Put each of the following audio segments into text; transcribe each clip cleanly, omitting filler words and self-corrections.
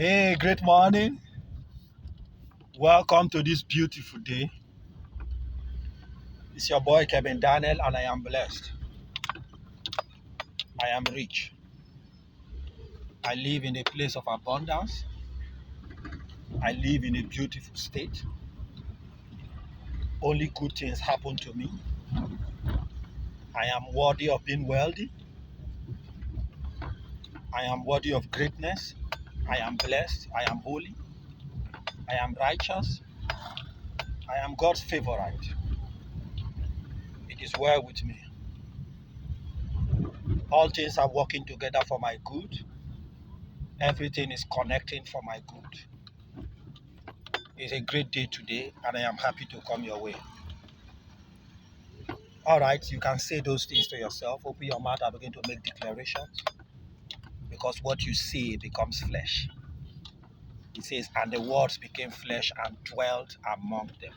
Hey, great morning. Welcome to this beautiful day. It's your boy Kebin Daniel, and I am blessed. I am rich. I live in a place of abundance. I live in a beautiful state. Only good things happen to me. I am worthy of being wealthy. I am worthy of greatness. I am blessed. I am holy. I am righteous. I am God's favorite. It is well with me. All things are working together for my good. Everything is connecting for my good. It's a great day today, and I am happy to come your way. All right, you can say those things to yourself. Open your mouth and begin to make declarations, because what you say becomes flesh. It says, and the words became flesh and dwelt among them.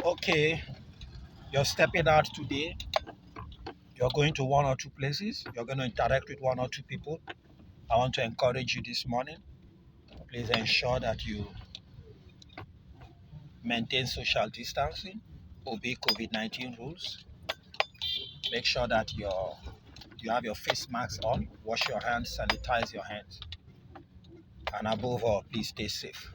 Okay, you're stepping out today. You're going to one or two places. You're going to interact with one or two people. I want to encourage you this morning. Please ensure that you maintain social distancing, obey COVID-19 rules. Make sure that you have your face masks on, wash your hands, sanitize your hands. And above all, please stay safe.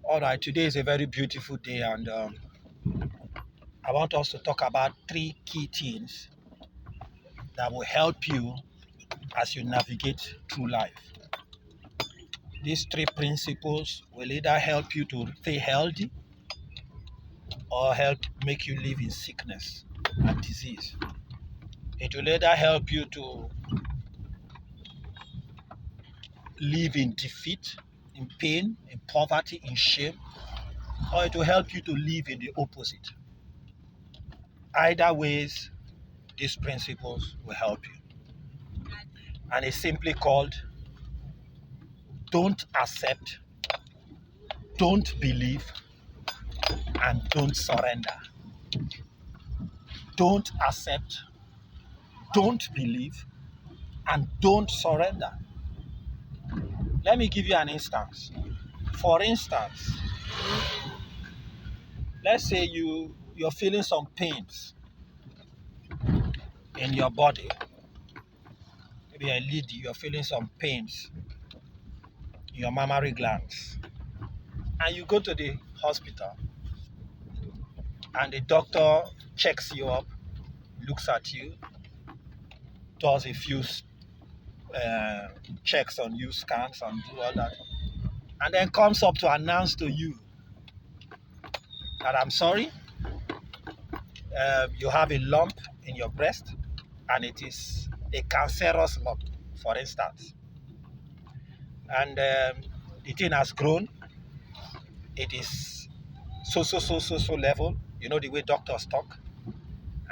All right, today is a very beautiful day, and I want us to talk about three key things that will help you as you navigate through life. These three principles will either help you to stay healthy or help make you live in sickness and disease. It will either help you to live in defeat, in pain, in poverty, in shame, or it will help you to live in the opposite. Either ways, these principles will help you. And it's simply called don't accept, don't believe, and don't surrender. Don't accept, don't believe, and don't surrender. Let me give you an instance. For instance, let's say you're feeling some pains in your body. Maybe a lady, you're feeling some pains in your mammary glands. And you go to the hospital and the doctor checks you up, looks at you, does a few checks on you, scans and do all that, and then comes up to announce to you that I'm sorry, you have a lump in your breast and it is a cancerous lump, for instance. And the thing has grown. It is so level, you know the way doctors talk.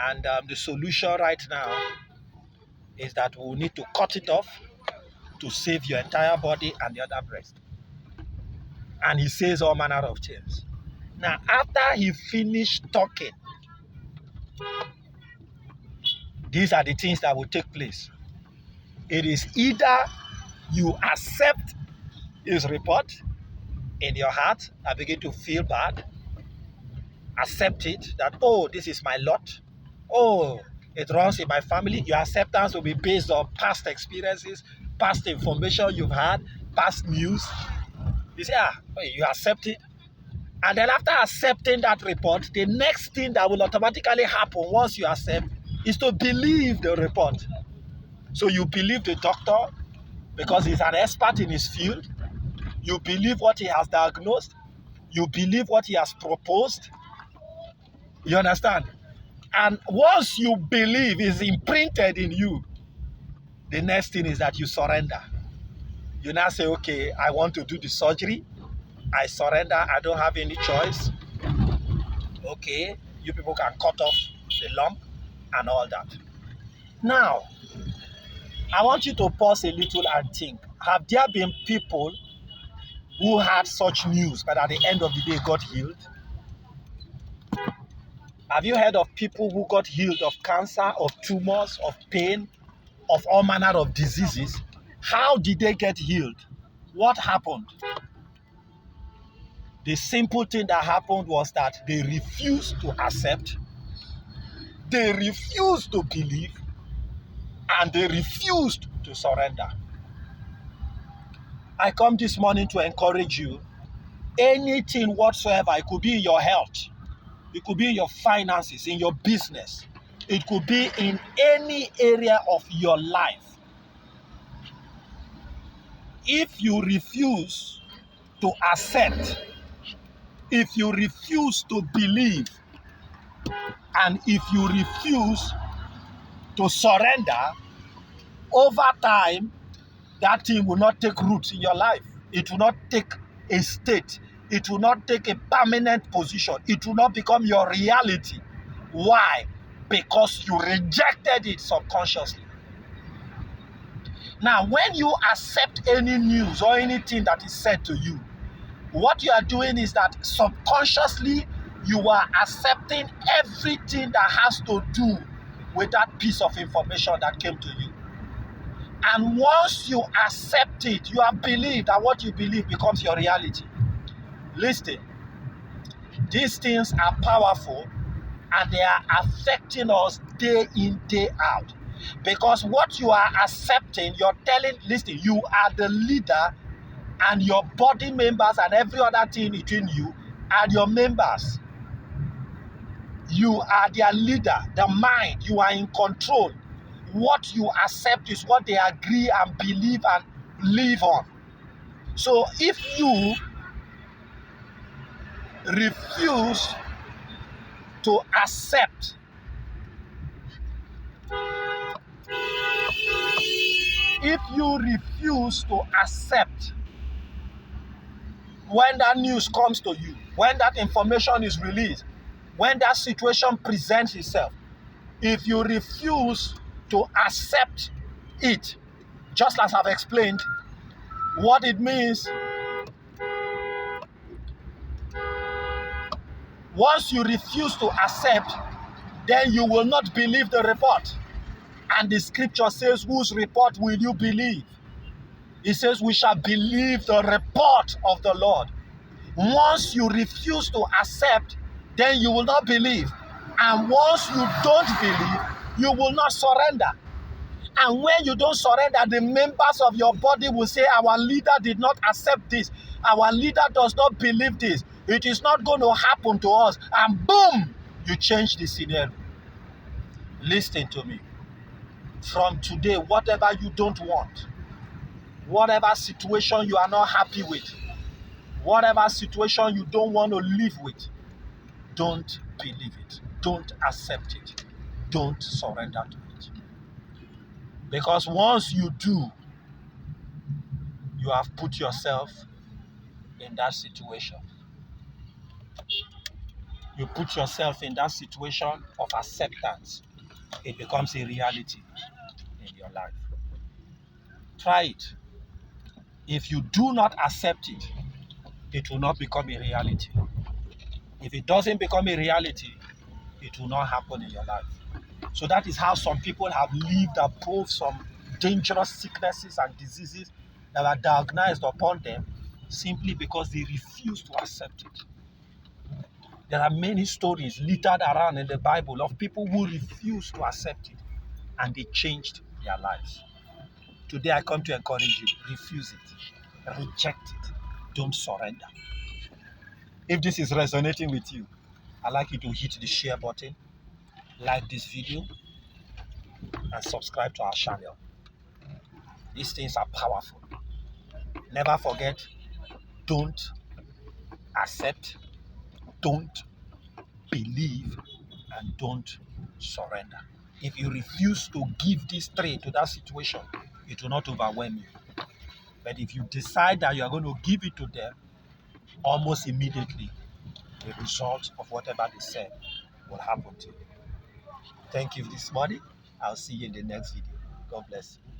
And the solution right now is that we'll need to cut it off to save your entire body and the other breast. And he says all manner of things. Now, after he finished talking, these are the things that will take place. It is either you accept his report in your heart and begin to feel bad, accept it, that, oh, this is my lot, oh, it runs in my family. Your acceptance will be based on past experiences, past information you've had, past news. You say, you accept it. And then after accepting that report, the next thing that will automatically happen once you accept is to believe the report. So you believe the doctor because he's an expert in his field. You believe what he has diagnosed. You believe what he has proposed. You understand? And once you believe is imprinted in you, the next thing is that you surrender. You now say, okay, I want to do the surgery. I surrender. I don't have any choice. Okay, you people can cut off the lump and all that. Now, I want you to pause a little and think. Have there been people who had such news but at the end of the day got healed? Have you heard of people who got healed of cancer, of tumors, of pain, of all manner of diseases. How did they get healed? What happened? The simple thing that happened was that they refused to accept, they refused to believe, and they refused to surrender. I come this morning to encourage you. Anything whatsoever, it could be in your health, it could be in your finances, in your business, it could be in any area of your life. If you refuse to accept, if you refuse to believe, and if you refuse to surrender, over time, that thing will not take roots in your life. It will not take a state. It will not take a permanent position. It will not become your reality. Why? Because you rejected it subconsciously. Now, when you accept any news or anything that is said to you, what you are doing is that subconsciously you are accepting everything that has to do with that piece of information that came to you. And once you accept it, you have believed, that what you believe becomes your reality. Listen, these things are powerful and they are affecting us day in, day out. Because what you are accepting, you're telling, listen, you are the leader, and your body members and every other thing between you are your members. You are their leader, the mind. You are in control. What you accept is what they agree and believe and live on. So if you refuse to accept, when that news comes to you, when that information is released, when that situation presents itself, if you refuse to accept it, just as I've explained, what it means, once you refuse to accept, then you will not believe the report. And the scripture says, whose report will you believe? It says, we shall believe the report of the Lord. Once you refuse to accept, then you will not believe. And once you don't believe, you will not surrender. And when you don't surrender, the members of your body will say, our leader did not accept this. Our leader does not believe this. It is not going to happen to us. And boom, you change the scenario. Listen to me. From today, whatever you don't want, whatever situation you are not happy with, whatever situation you don't want to live with, don't believe it. Don't accept it. Don't surrender to it. Because once you do, you have put yourself in that situation. You put yourself in that situation of acceptance. It becomes a reality in your life. Try it. If you do not accept it, it will not become a reality. If it doesn't become a reality, it will not happen in your life. So that is how some people have lived above some dangerous sicknesses and diseases that are diagnosed upon them simply because they refuse to accept it. There are many stories littered around in the Bible of people who refused to accept it and they changed their lives. Today I come to encourage you, refuse it, reject it, don't surrender. If this is resonating with you, I'd like you to hit the share button, like this video, and subscribe to our channel. These things are powerful. Never forget, don't accept, don't believe, and don't surrender. If you refuse to give these three to that situation, it will not overwhelm you. But if you decide that you are going to give it to them, almost immediately, the result of whatever they said will happen to you. Thank you this morning. I'll see you in the next video. God bless you.